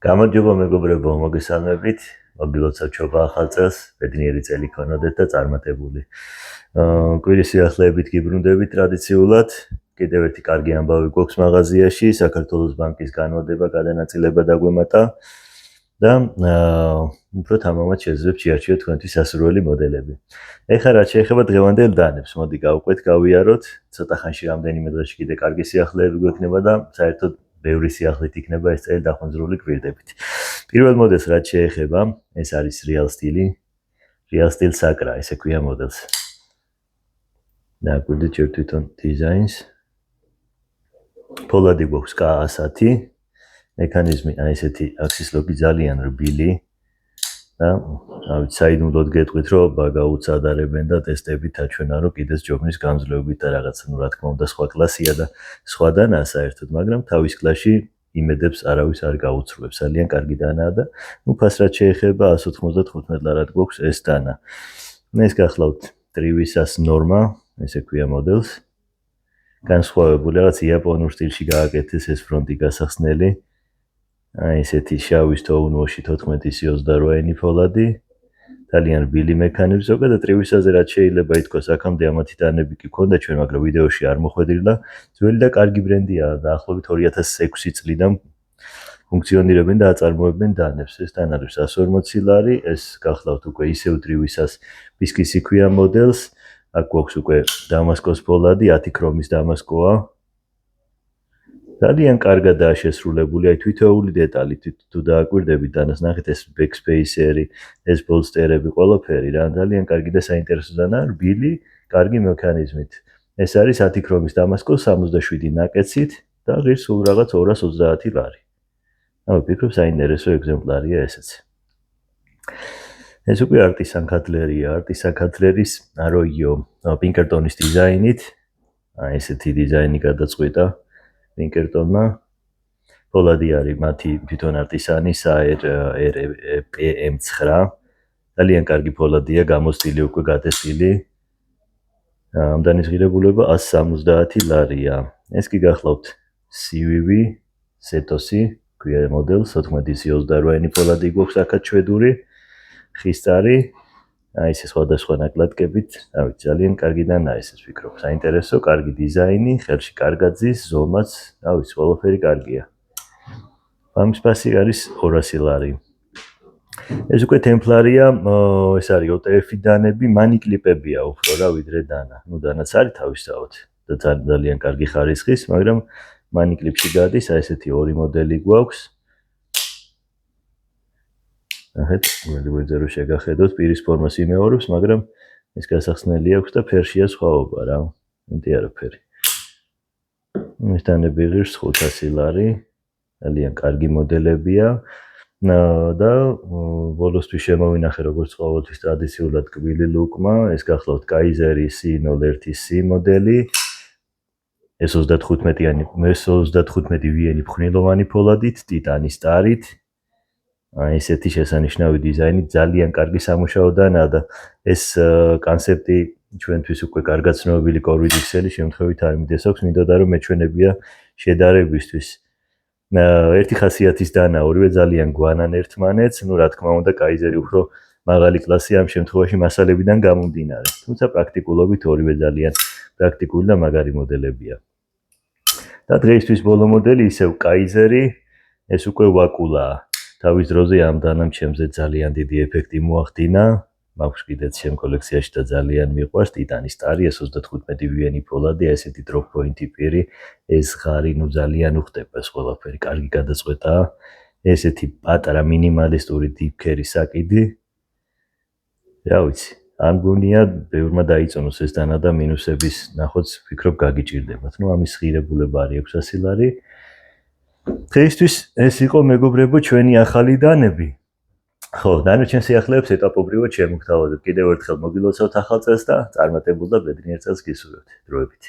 გამარჯობა მეგობრებო, მოგესალმებით. მოგილოცავ ჩობა ახალ წელს, ბედნიერი წელი გქონოდეთ და წარმატებული. კვირის სიახლეებით გიბრუნდებით ტრადიციულად. კიდევ ერთი კარგი ამბავი გვაქვს მაღაზიაში, საქართველოს ბანკის განმადება გადანაწილება დაგვემატა და უფრო თამამად შეძლებს შეარჩიოთ თქვენთვის სასურველი მოდელები. ეხლა რაც შეეხება დღევანდელ დანებს, მოდი გავყვეთ, გავიაროთ. ცოტა ხანში რამდენიმე დღეში კიდე კარგი სიახლეები გვექნება და საერთოდ ბევრი სიახლით იქნება ეს წელი დახონძრული გვირდებით. პირველ მოდელს რაც შეეხება, ეს არის Real Steel Sacra, ესე ქვია მოდელს. დააკვირდით ჯერ თვითონ დიზაინს. ფოლადი გვაქვს K100, მექანიზმი აი ესეთი აქსის ლოგი ძალიან რბილი და საიდუმლოდ გეტყვით, რომ გაუცადარებენ და ტესტებით აჩვენა, რომ კიდეც ჯობნის გამძლეობით და რაღაცა რა თქმა უნდა სხვა კლასია და სხვადანაა საერთოდ, მაგრამ თავის კლასში იმედებს არავის არ გაუცრუებს. ძალიან კარგი დანაა და ფასრად შეეხება 195 ლარად გვაქვს ეს დანა. ეს გახლავთ ტრივისას ნორმა, ესე ქვია მოდელს. განსხვავებული რაღაც იაპონურ სტილში გააკეთეს ეს ფრონტი გასახსნელი. აი ესეთი შავის თოუნოში 14-28 ფოლადი. ძალიან რბილი მექანიზმი, ზოგადად ტრივისაზე რაც შეიძლება ითქვას, აქამდე ამათი დანები კი ქონდა ჩვენ, მაგრამ ვიდეოში არ მოხვედრილა. ძველი და კარგი ბრენდია, დაახლოებით 2006 წლიდან ფუნქციონირებენ და აწარმოებენ დანებს. ეს დან არის 140 ლარი, ეს გახლავთ უკვე ისევ ტრივისას ბისკისი ქვია მოდელს. აქ გვაქვს უკვე დამასკოს ფოლადი, 10 ქრომის დამასკოა. ძალიან კარგადაა შესრულებული, აი თითოეული დეტალი თუ დააკვირდებით დანას, ნახეთ ეს ბექსპეისერი, ეს ბოლსტერები, ყველაფერი რა, ძალიან კარგი და საინტერესო დანაა, რბილი, კარგი მექანიზმით. ეს არის 10 ქრომის დამასკო 67 ნაკეცით და ღირს სულ რაღაც 230 ლარი. ვფიქრობ საინტერესო ეგზემპლარია ესეც. ეს უკვე არტისან კატლერია, არტისან კატლერის აროიო პინკერტონის დიზაინით. აი ესეთი დიზაინი გადაწყვიტა პინკერტონმა. ფოლადი არის მათი თვითონ არტისანის PM9. ძალიან კარგი ფოლადია, გამოსტილი უკვე გადასტილი. ამდანის ღირებულება 170 ლარია. ეს კი გახლავთ CVV სეტოსი, ქვია მოდელს 14-28 ფოლადი გვაქვს აქაც შვედური. ხისტარი, აი ეს სხვადასხვა ნაკლებებით, ძალიან კარგი დანაა ეს ვფიქრობ. საინტერესო, კარგი დიზაინი, ხელში კარგად ზის, ზომაც, ყველაფერი კარგია. ამის ფასი არის 200 ლარი. ეს უკვე ტემპლარია, ეს არის OTF-ი დანები, მანიკლიპებია უფრო რა ვიდრე დანა. დანაც არის თავისთავად და ძალიან კარგი ხარისხის, მაგრამ მანიკლიპში გადის, აი ესეთი ორი მოდელი გვაქვს. ნახეთ, გვერდზე რომ შეგახედოთ, პირის ფორმას იმეორებს, მაგრამ ეს გასახსნელი აქვს და ფერშია სხვაობა რა. მეტი არაფერი. ეს დანები ღირს 500 ლარი. ძალიან კარგი მოდელებია. და ბოლოსთვის შემოვინახე როგორც ყოველთვის ტრადიციულად კბილი ლუკმა, ეს გახლავთ Kaiser C01C მოდელი. ეს 35 ვიენი ფხვნილოვანი ფოლადით, ტიტანის ტარით. აი ესეთი შესანიშნავი დიზაინი, ძალიან კარგი სამუშაო დანაა და ეს კონცეფტი ჩვენთვის უკვე კარგად ცნობილი კორვიძიქსელი შემთხვევით არ მიდეს აქვს, მინდოდა რომ მეჩვენებია შედარებისთვის. ერთი ხასიათის დანა, ორივე ძალიან გვანან ერთმანეთს, რა თქმა უნდა, Kaiser-ი უფრო მაღალი კლასია ამ შემთხვევაში მასალებიდან გამომდინარე. თუმცა პრაქტიკულობით ორივე ძალიან პრაქტიკული და მაგარი მოდელებია. და დღეისთვის ბოლო მოდელი ისევ Kaiser-ი, ეს უკვე ვაკულაა. თავის დროზე ამ დანამ ჩემზე ძალიან დიდი ეფექტი მოახდინა. მაქვს კიდეც ჩემ კოლექციაში და ძალიან მიყვარს ტიტანის ტარი, ეს 35 ვიენი ფოლადი, ესეთი დროპ პოინტი პირი, ეს ღარი, ძალიან უხდება ეს ყველაფერი, კარგი გადაწყვეტაა. ესეთი პატარა მინიმალისტური დიპქერი საკიდი. რა ვიცი, ამ გონია ბევრმა დაიწონოს ეს დანა და მინუსების ნახოც ვფიქრობ გაგიჭირდებათ. ამის ღირებულება არის 600 ლარი. დღეისთვის ეს იყო მეგობრებო ჩვენი ახალი დანები. ხო, დანარჩენ სიახლეებს ეტაპობრივად შემოგთავაზებ. კიდევ ერთხელ მოგილოცავთ ახალ წელს და წარმატებულ და ბედნიერ წელს გისურვებთ. დროებით.